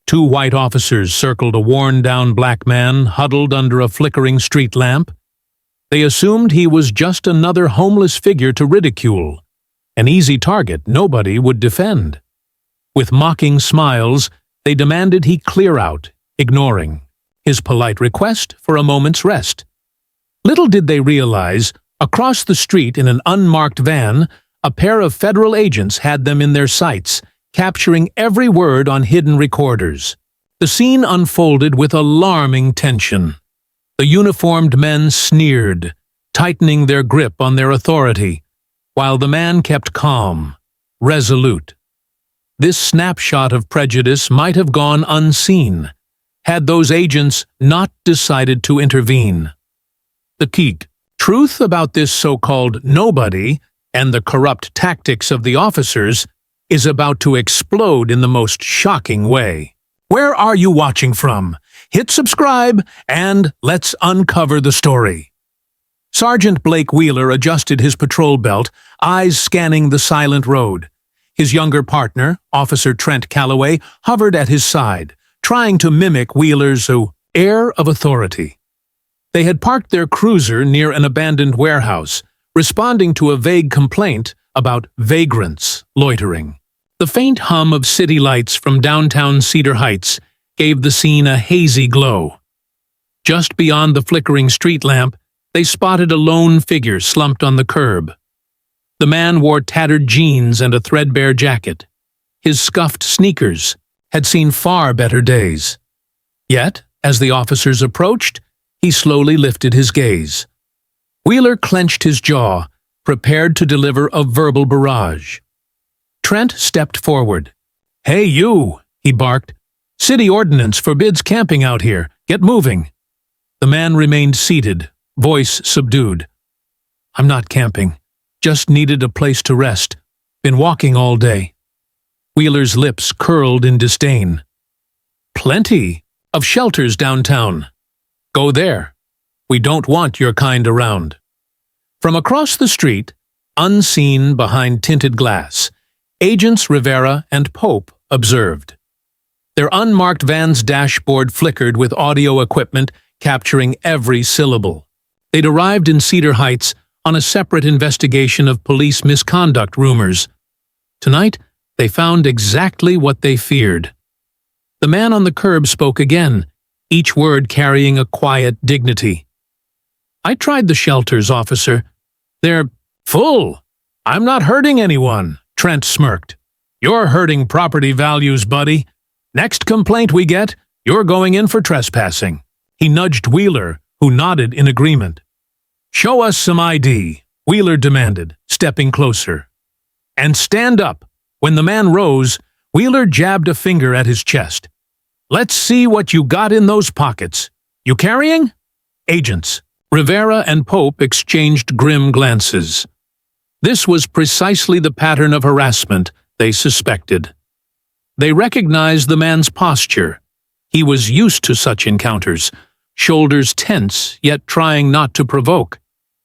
Two white officers circled a worn-down black man huddled under a flickering street lamp. They assumed he was just another homeless figure to ridicule, an easy target nobody would defend. With mocking smiles, they demanded he clear out, ignoring his polite request for a moment's rest. Little did they realize, across the street in an unmarked van, a pair of federal agents had them in their sights, capturing every word on hidden recorders. The scene unfolded with alarming tension. The uniformed men sneered, tightening their grip on their authority, while the man kept calm, resolute. This snapshot of prejudice might have gone unseen, had those agents not decided to intervene. The key truth about this so-called nobody and the corrupt tactics of the officers is about to explode in the most shocking way. Where are you watching from? Hit subscribe and let's uncover the story. Sergeant Blake Wheeler adjusted his patrol belt, eyes scanning the silent road. His younger partner, Officer Trent Calloway, hovered at his side, trying to mimic Wheeler's air of authority. They had parked their cruiser near an abandoned warehouse, responding to a vague complaint about vagrants loitering. The faint hum of city lights from downtown Cedar Heights gave the scene a hazy glow. Just beyond the flickering street lamp, they spotted a lone figure slumped on the curb. The man wore tattered jeans and a threadbare jacket. His scuffed sneakers had seen far better days. Yet, as the officers approached, he slowly lifted his gaze. Wheeler clenched his jaw, prepared to deliver a verbal barrage. Trent stepped forward. "Hey, you!" he barked. "City ordinance forbids camping out here. Get moving." The man remained seated, voice subdued. "I'm not camping. Just needed a place to rest. Been walking all day." Wheeler's lips curled in disdain. "Plenty of shelters downtown. Go there. We don't want your kind around." From across the street, unseen behind tinted glass, Agents Rivera and Pope observed. Their unmarked van's dashboard flickered with audio equipment capturing every syllable. They'd arrived in Cedar Heights on a separate investigation of police misconduct rumors. Tonight, they found exactly what they feared. The man on the curb spoke again, each word carrying a quiet dignity. "I tried the shelters, officer. They're full. I'm not hurting anyone," Trent smirked. "You're hurting property values, buddy. Next complaint we get, you're going in for trespassing." He nudged Wheeler, who nodded in agreement. "Show us some ID," Wheeler demanded, stepping closer. "And stand up." When the man rose, Wheeler jabbed a finger at his chest. "Let's see what you got in those pockets. You carrying?" Agents Rivera and Pope exchanged grim glances. This was precisely the pattern of harassment they suspected. They recognized the man's posture. He was used to such encounters, shoulders tense, yet trying not to provoke.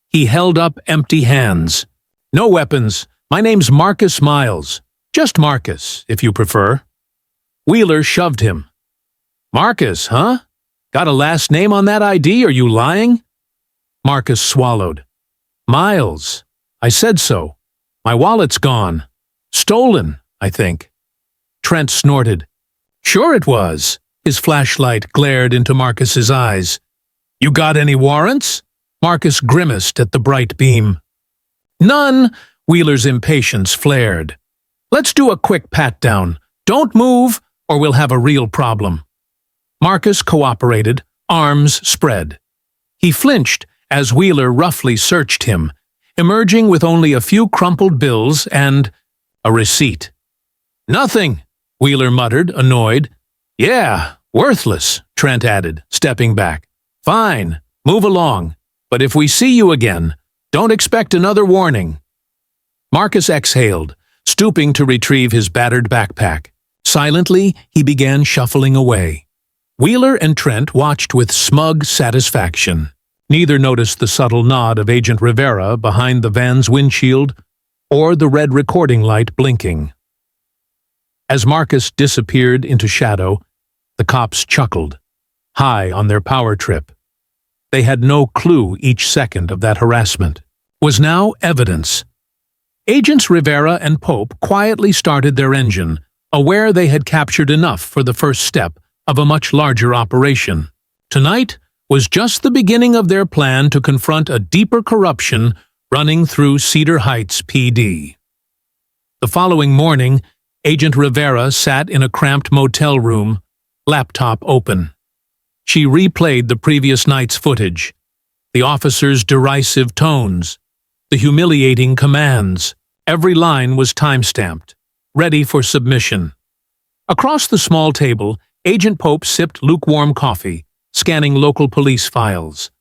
He held up empty hands. "No weapons. My name's Marcus Miles. Just Marcus, if you prefer." Wheeler shoved him. "Marcus, huh? Got a last name on that ID? Are you lying?" Marcus swallowed. "Miles. I said so. My wallet's gone. Stolen, I think." Trent snorted. "Sure it was." His flashlight glared into Marcus's eyes. "You got any warrants?" Marcus grimaced at the bright beam. "None." Wheeler's impatience flared. "Let's do a quick pat-down. Don't move, or we'll have a real problem." Marcus cooperated, arms spread. He flinched as Wheeler roughly searched him, emerging with only a few crumpled bills and a receipt. "Nothing," Wheeler muttered, annoyed. "Yeah, worthless," Trent added, stepping back. "Fine, move along. But if we see you again, don't expect another warning." Marcus exhaled, stooping to retrieve his battered backpack. Silently, he began shuffling away. Wheeler and Trent watched with smug satisfaction. Neither noticed the subtle nod of Agent Rivera behind the van's windshield or the red recording light blinking. As Marcus disappeared into shadow, The cops chuckled, high on their power trip. They had no clue each second of that harassment was now evidence. Agents Rivera and Pope quietly started their engine, aware they had captured enough for the first step of a much larger operation. Tonight was just the beginning of their plan to confront a deeper corruption running through Cedar Heights PD. The following morning, Agent Rivera sat in a cramped motel room, laptop open. She replayed the previous night's footage, the officer's derisive tones, the humiliating commands. Every line was time-stamped, ready for submission. Across the small table, Agent Pope sipped lukewarm coffee, scanning local police files.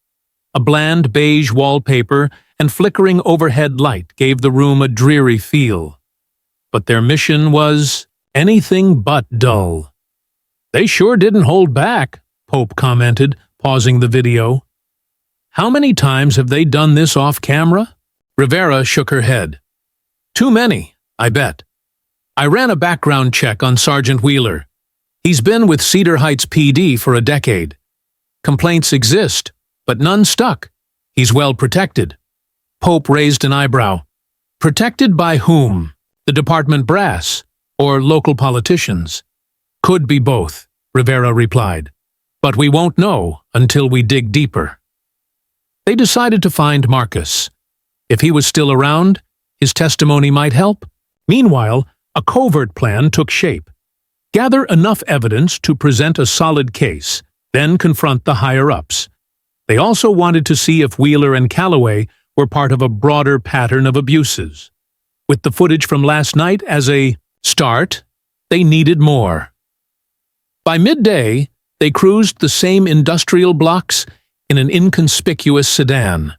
A bland beige wallpaper and flickering overhead light gave the room a dreary feel. But their mission was anything but dull. "They sure didn't hold back," Pope commented, pausing the video. "How many times have they done this off-camera?" Rivera shook her head. "Too many, I bet. I ran a background check on Sergeant Wheeler. He's been with Cedar Heights PD for a decade. Complaints exist, but none stuck. He's well protected." Pope raised an eyebrow. "Protected by whom? The department brass, or local politicians?" "Could be both," Rivera replied. "But we won't know until we dig deeper." They decided to find Marcus. If he was still around, his testimony might help. Meanwhile, a covert plan took shape. Gather enough evidence to present a solid case, then confront the higher-ups. They also wanted to see if Wheeler and Calloway were part of a broader pattern of abuses. With the footage from last night as a start, they needed more. By midday, they cruised the same industrial blocks in an inconspicuous sedan.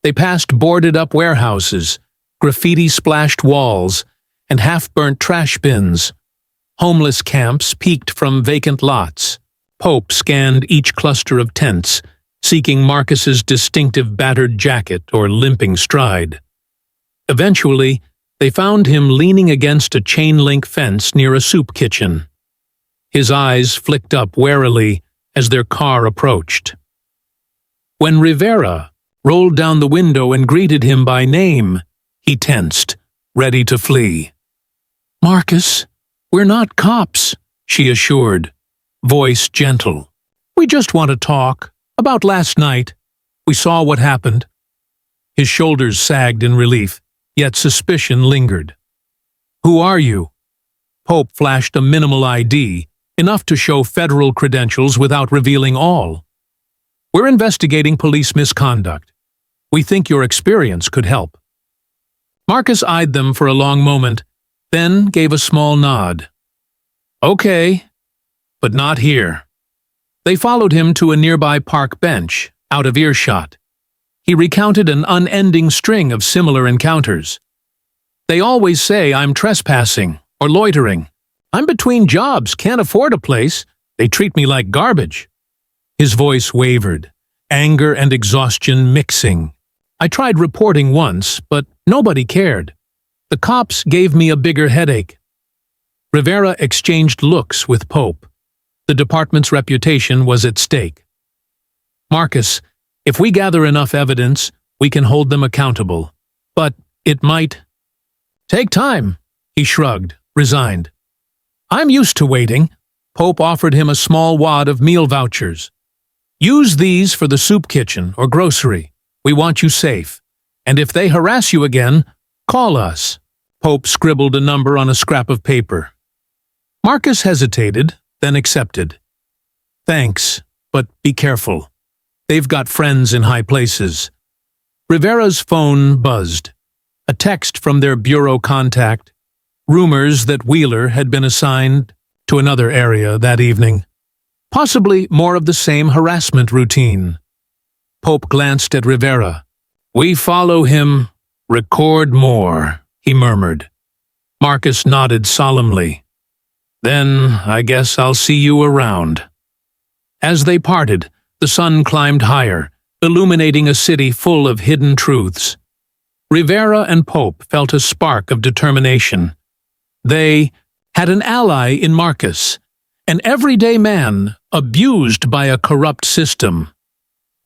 They passed boarded-up warehouses, graffiti-splashed walls, and half-burnt trash bins. Homeless camps peeked from vacant lots. Pope scanned each cluster of tents, seeking Marcus's distinctive battered jacket or limping stride. Eventually, they found him leaning against a chain-link fence near a soup kitchen. His eyes flicked up warily as their car approached. When Rivera rolled down the window and greeted him by name, he tensed, ready to flee. "Marcus, we're not cops," she assured, voice gentle. "We just want to talk about last night. We saw what happened." His shoulders sagged in relief, yet suspicion lingered. "Who are you?" Pope flashed a minimal ID, enough to show federal credentials without revealing all. "We're investigating police misconduct. We think your experience could help." Marcus eyed them for a long moment, then gave a small nod. "Okay, but not here." They followed him to a nearby park bench, out of earshot. He recounted an unending string of similar encounters. "They always say I'm trespassing or loitering. I'm between jobs, can't afford a place. They treat me like garbage." His voice wavered, anger and exhaustion mixing. "I tried reporting once, but nobody cared. The cops gave me a bigger headache." Rivera exchanged looks with Pope. The department's reputation was at stake. "Marcus, if we gather enough evidence, we can hold them accountable. But it might take time," he shrugged, resigned. "I'm used to waiting." Pope offered him a small wad of meal vouchers. "Use these for the soup kitchen or grocery. We want you safe. And if they harass you again, call us." Pope scribbled a number on a scrap of paper. Marcus hesitated, then accepted. "Thanks, but be careful. They've got friends in high places." Rivera's phone buzzed. A text from their bureau contact. Rumors that Wheeler had been assigned to another area that evening. Possibly more of the same harassment routine. Pope glanced at Rivera. "We follow him. Record more," he murmured. Marcus nodded solemnly. "Then I guess I'll see you around." As they parted, the sun climbed higher, illuminating a city full of hidden truths. Rivera and Pope felt a spark of determination. They had an ally in Marcus, An everyday man abused by a corrupt system.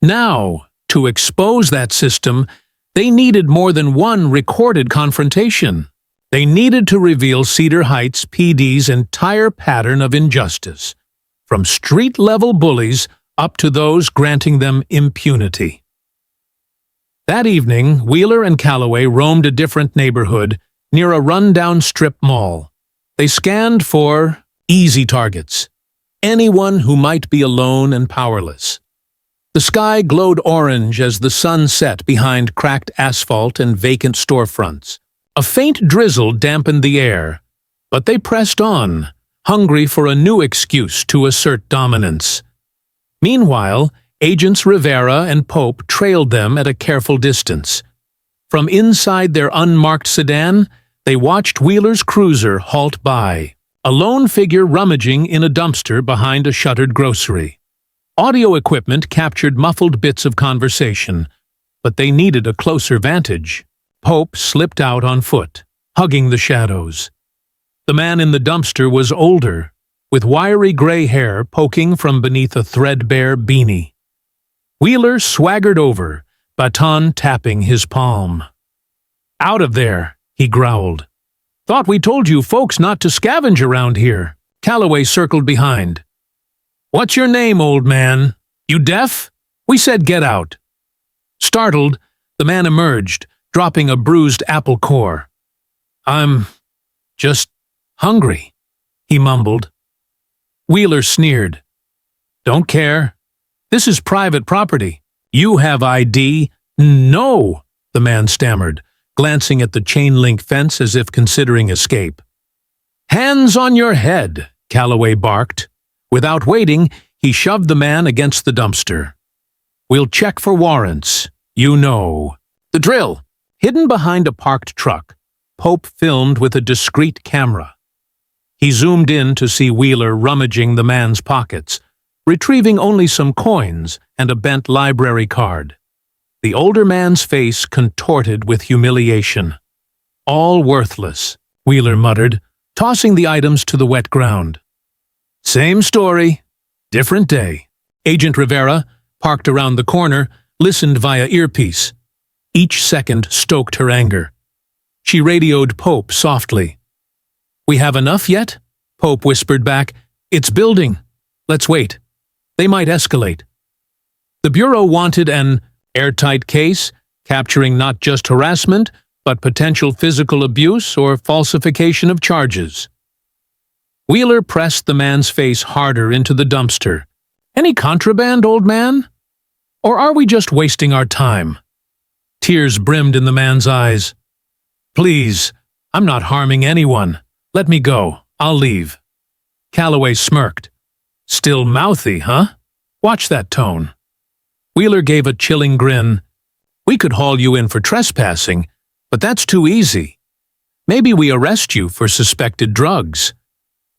Now, to expose that system, they needed more than one recorded confrontation. They needed to reveal Cedar Heights PD's entire pattern of injustice, from street-level bullies up to those granting them impunity. That evening, Wheeler and Calloway roamed a different neighborhood near a rundown strip mall. They scanned for easy targets, anyone who might be alone and powerless. The sky glowed orange as the sun set behind cracked asphalt and vacant storefronts. A faint drizzle dampened the air, but they pressed on, hungry for a new excuse to assert dominance. Meanwhile, Agents Rivera and Pope trailed them at a careful distance. From inside their unmarked sedan, they watched Wheeler's cruiser halt by, a lone figure rummaging in a dumpster behind a shuttered grocery. Audio equipment captured muffled bits of conversation, but they needed a closer vantage. Pope slipped out on foot, hugging the shadows. The man in the dumpster was older, with wiry gray hair poking from beneath a threadbare beanie. Wheeler swaggered over, baton tapping his palm. "Out of there," he growled. "Thought we told you folks not to scavenge around here." Calloway circled behind. "What's your name, old man? You deaf? We said get out." Startled, the man emerged, dropping a bruised apple core. "I'm just hungry," he mumbled. Wheeler sneered. "Don't care. This is private property. You have ID." "No," the man stammered, glancing at the chain-link fence as if considering escape. "Hands on your head," Calloway barked. Without waiting, he shoved the man against the dumpster. "We'll check for warrants. You know. The drill." Hidden behind a parked truck, Pope filmed with a discreet camera. He zoomed in to see Wheeler rummaging the man's pockets, retrieving only some coins and a bent library card. The older man's face contorted with humiliation. "All worthless," Wheeler muttered, tossing the items to the wet ground. "Same story, different day." Agent Rivera, parked around the corner, listened via earpiece. Each second stoked her anger. She radioed Pope softly. "We have enough yet?" Pope whispered back. "It's building. Let's wait. They might escalate." The Bureau wanted an airtight case, capturing not just harassment, but potential physical abuse or falsification of charges. Wheeler pressed the man's face harder into the dumpster. "Any contraband, old man? Or are we just wasting our time?" Tears brimmed in the man's eyes. "Please, I'm not harming anyone. Let me go. I'll leave." Calloway smirked. "Still mouthy, huh? Watch that tone." Wheeler gave a chilling grin. "We could haul you in for trespassing, but that's too easy. Maybe we arrest you for suspected drugs.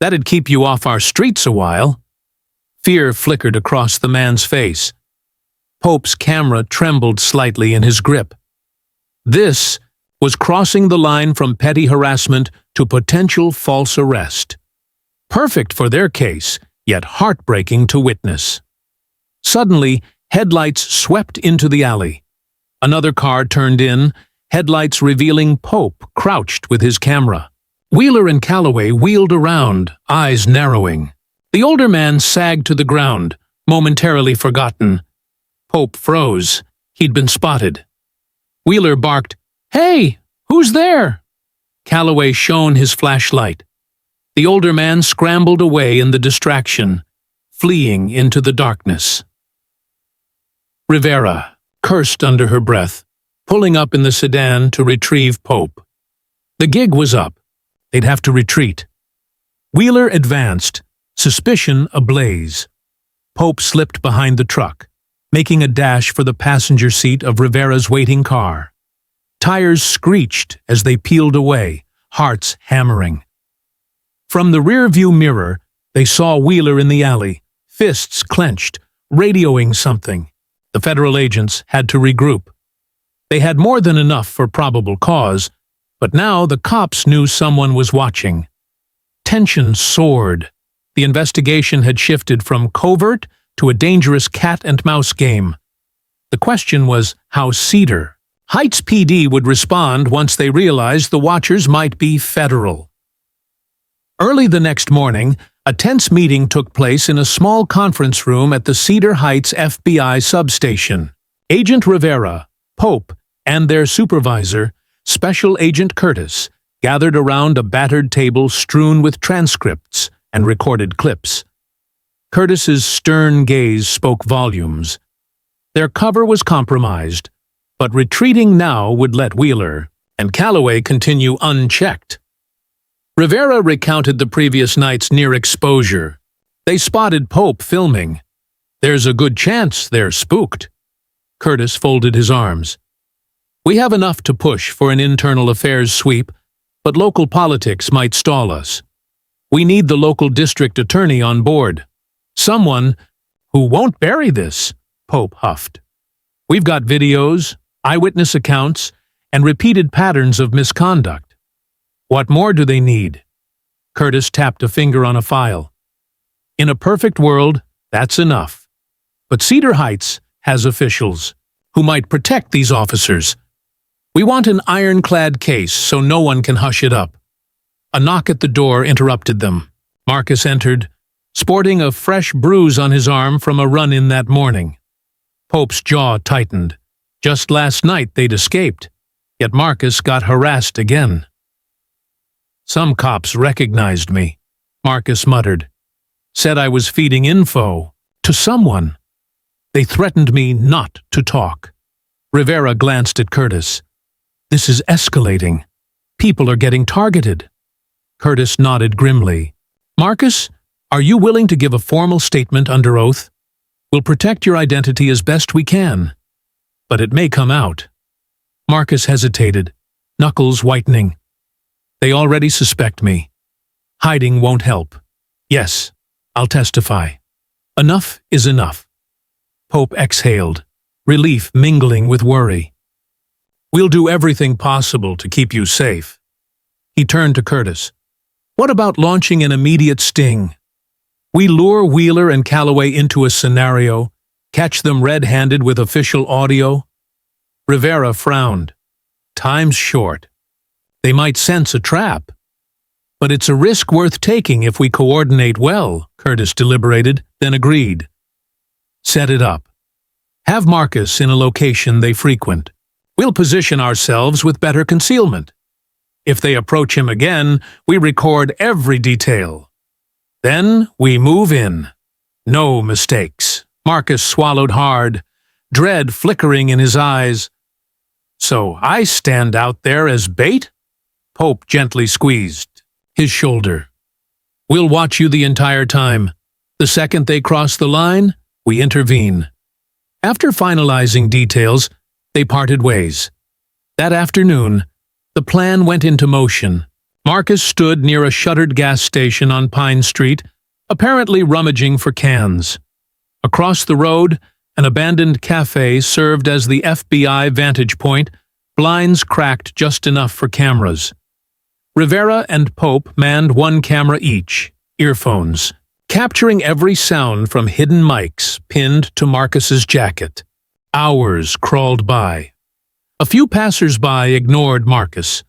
That'd keep you off our streets a while." Fear flickered across the man's face. Pope's camera trembled slightly in his grip. This was crossing the line from petty harassment to potential false arrest. Perfect for their case, yet heartbreaking to witness. Suddenly, headlights swept into the alley. Another car turned in, headlights revealing Pope crouched with his camera. Wheeler and Calloway wheeled around, eyes narrowing. The older man sagged to the ground, momentarily forgotten. Pope froze. He'd been spotted. Wheeler barked, "Hey, who's there?" Calloway shone his flashlight. The older man scrambled away in the distraction, fleeing into the darkness. Rivera cursed under her breath, pulling up in the sedan to retrieve Pope. The gig was up. They'd have to retreat. Wheeler advanced, suspicion ablaze. Pope slipped behind the truck, making a dash for the passenger seat of Rivera's waiting car. Tires screeched as they peeled away, hearts hammering. From the rearview mirror, they saw Wheeler in the alley, fists clenched, radioing something. The federal agents had to regroup. They had more than enough for probable cause, but now the cops knew someone was watching. Tension soared. The investigation had shifted from covert to a dangerous cat-and-mouse game. The question was how Cedar Heights PD would respond once they realized the watchers might be federal. Early the next morning, a tense meeting took place in a small conference room at the Cedar Heights FBI substation. Agent Rivera, Pope, and their supervisor, Special Agent Curtis, gathered around a battered table strewn with transcripts and recorded clips. Curtis's stern gaze spoke volumes. Their cover was compromised, but retreating now would let Wheeler and Calloway continue unchecked. Rivera recounted the previous night's near exposure. They spotted Pope filming. There's a good chance they're spooked. Curtis folded his arms. We have enough to push for an internal affairs sweep, but local politics might stall us. We need the local district attorney on board. Someone who won't bury this, Pope huffed. We've got videos, eyewitness accounts, and repeated patterns of misconduct. What more do they need? Curtis tapped a finger on a file. In a perfect world, that's enough. But Cedar Heights has officials who might protect these officers. We want an ironclad case so no one can hush it up. A knock at the door interrupted them. Marcus entered, sporting a fresh bruise on his arm from a run-in that morning. Pope's jaw tightened. Just last night they'd escaped, yet Marcus got harassed again. Some cops recognized me, Marcus muttered. Said I was feeding info to someone. They threatened me not to talk. Rivera glanced at Curtis. This is escalating. People are getting targeted. Curtis nodded grimly. Marcus, are you willing to give a formal statement under oath? We'll protect your identity as best we can. But it may come out. Marcus hesitated, knuckles whitening. They already suspect me. Hiding won't help. Yes, I'll testify. Enough is enough. Pope exhaled, relief mingling with worry. We'll do everything possible to keep you safe. He turned to Curtis. What about launching an immediate sting? We lure Wheeler and Calloway into a scenario, catch them red-handed with official audio. Rivera frowned. Time's short. They might sense a trap. But it's a risk worth taking if we coordinate well, Curtis deliberated, then agreed. Set it up. Have Marcus in a location they frequent. We'll position ourselves with better concealment. If they approach him again, we record every detail. Then we move in. No mistakes. Marcus swallowed hard, dread flickering in his eyes. So I stand out there as bait? Pope gently squeezed his shoulder. We'll watch you the entire time. The second they cross the line, we intervene. After finalizing details, they parted ways. That afternoon, the plan went into motion. Marcus stood near a shuttered gas station on Pine Street, apparently rummaging for cans. Across the road, an abandoned cafe served as the FBI vantage point, blinds cracked just enough for cameras. Rivera and Pope manned one camera each, earphones, capturing every sound from hidden mics pinned to Marcus's jacket. Hours crawled by. A few passers-by ignored Marcus.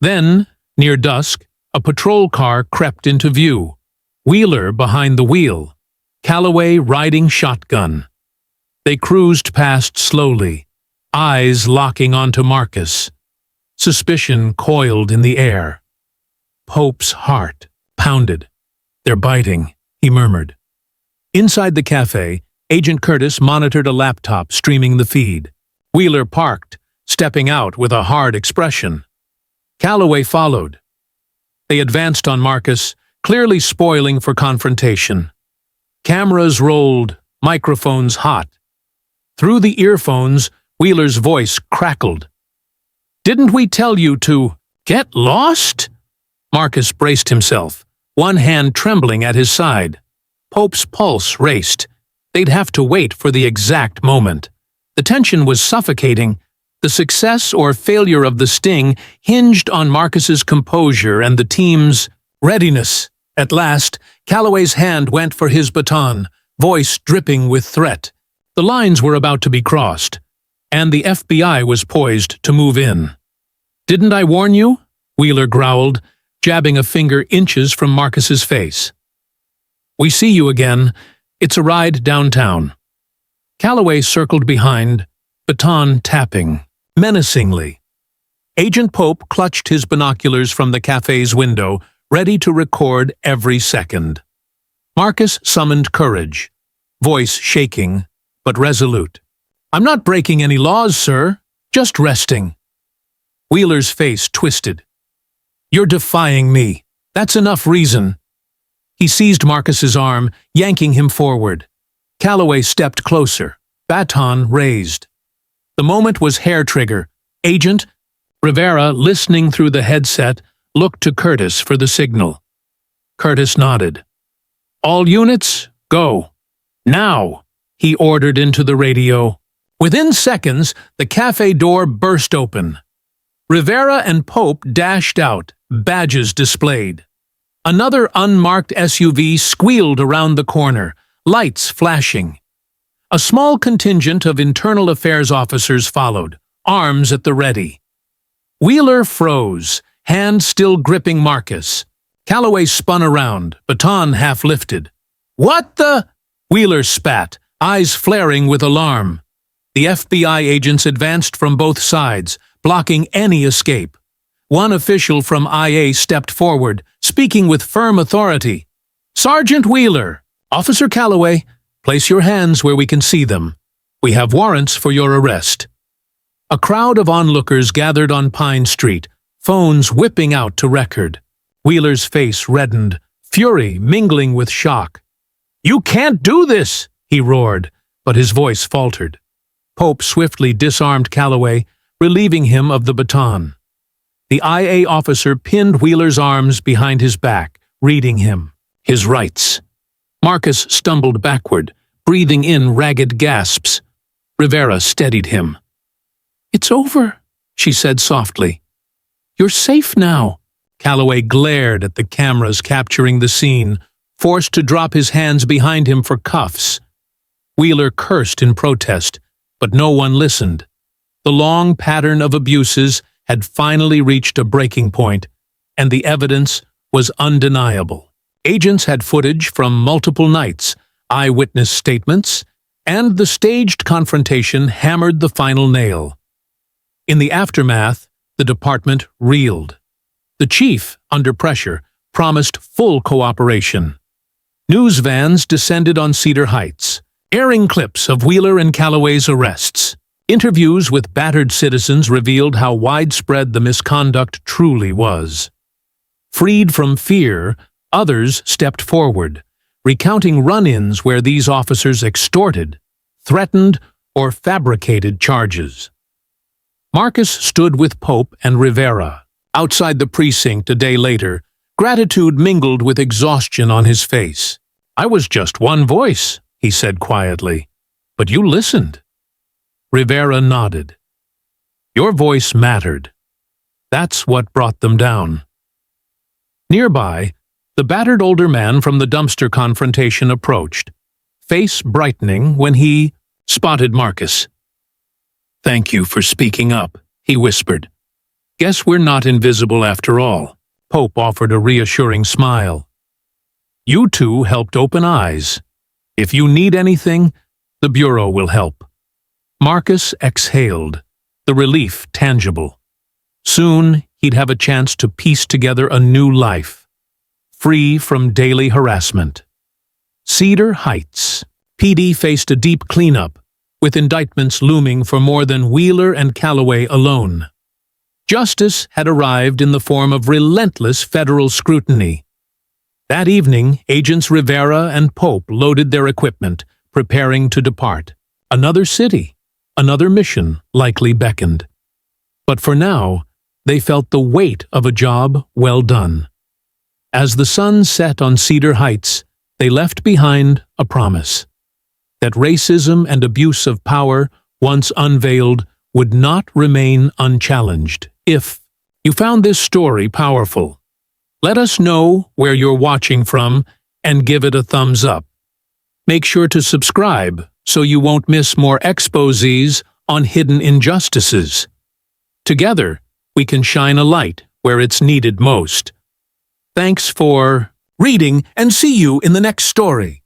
Then, near dusk, a patrol car crept into view. Wheeler behind the wheel, Calloway riding shotgun. They cruised past slowly, eyes locking onto Marcus. Suspicion coiled in the air. Pope's heart pounded. They're biting, he murmured. Inside the cafe, Agent Curtis monitored a laptop streaming the feed. Wheeler parked, stepping out with a hard expression. Calloway followed. They advanced on Marcus, clearly spoiling for confrontation. Cameras rolled, microphones hot. Through the earphones, Wheeler's voice crackled. Didn't we tell you to get lost? Marcus braced himself, one hand trembling at his side. Pope's pulse raced. They'd have to wait for the exact moment. The tension was suffocating. The success or failure of the sting hinged on Marcus's composure and the team's readiness. At last, Calloway's hand went for his baton, voice dripping with threat. The lines were about to be crossed, and the FBI was poised to move in. "Didn't I warn you?" Wheeler growled, jabbing a finger inches from Marcus's face. "We see you again. It's a ride downtown." Calloway circled behind, baton tapping, menacingly. Agent Pope clutched his binoculars from the cafe's window, ready to record every second. Marcus summoned courage, voice shaking, but resolute. "I'm not breaking any laws, sir. Just resting." Wheeler's face twisted. "You're defying me. That's enough reason." He seized Marcus's arm, yanking him forward. Calloway stepped closer, baton raised. The moment was hair-trigger. Agent Rivera, listening through the headset, looked to Curtis for the signal. Curtis nodded. "All units, go. Now," he ordered into the radio. Within seconds, the cafe door burst open. Rivera and Pope dashed out, badges displayed. Another unmarked SUV squealed around the corner, lights flashing. A small contingent of internal affairs officers followed, arms at the ready. Wheeler froze, hand still gripping Marcus. Calloway spun around, baton half lifted. "What the?" Wheeler spat, eyes flaring with alarm. The FBI agents advanced from both sides, blocking any escape. One official from IA stepped forward, speaking with firm authority. "Sergeant Wheeler, Officer Calloway, place your hands where we can see them. We have warrants for your arrest." A crowd of onlookers gathered on Pine Street, phones whipping out to record. Wheeler's face reddened, fury mingling with shock. "You can't do this!" he roared, but his voice faltered. Pope swiftly disarmed Calloway, relieving him of the baton. The IA officer pinned Wheeler's arms behind his back, reading him. His rights. Marcus stumbled backward, breathing in ragged gasps. Rivera steadied him. "It's over," she said softly. "You're safe now." Calloway glared at the cameras capturing the scene, forced to drop his hands behind him for cuffs. Wheeler cursed in protest, but no one listened. The long pattern of abuses had finally reached a breaking point, and the evidence was undeniable. Agents had footage from multiple nights, eyewitness statements, and the staged confrontation hammered the final nail. In the aftermath, the department reeled. The chief, under pressure, promised full cooperation. News vans descended on Cedar Heights, airing clips of Wheeler and Calloway's arrests. Interviews with battered citizens revealed how widespread the misconduct truly was. Freed from fear, others stepped forward, recounting run-ins where these officers extorted, threatened, or fabricated charges. Marcus stood with Pope and Rivera. Outside the precinct a day later, gratitude mingled with exhaustion on his face. "I was just one voice," he said quietly, "but you listened." Rivera nodded. "Your voice mattered. That's what brought them down." Nearby, the battered older man from the dumpster confrontation approached, face brightening when he spotted Marcus. "Thank you for speaking up," he whispered. "Guess we're not invisible after all." Pope offered a reassuring smile. "You two helped open eyes. If you need anything, the Bureau will help." Marcus exhaled, the relief tangible. Soon he'd have a chance to piece together a new life, free from daily harassment. Cedar Heights. PD faced a deep cleanup, with indictments looming for more than Wheeler and Calloway alone. Justice had arrived in the form of relentless federal scrutiny. That evening, Agents Rivera and Pope loaded their equipment, preparing to depart. Another city, another mission likely beckoned. But for now, they felt the weight of a job well done. As the sun set on Cedar Heights, they left behind a promise that racism and abuse of power, once unveiled, would not remain unchallenged. If you found this story powerful, Let us know where you're watching from and give it a thumbs up. Make sure to subscribe so you won't miss more exposés on hidden injustices. Together, we can shine a light where it's needed most. Thanks for reading, and see you in the next story.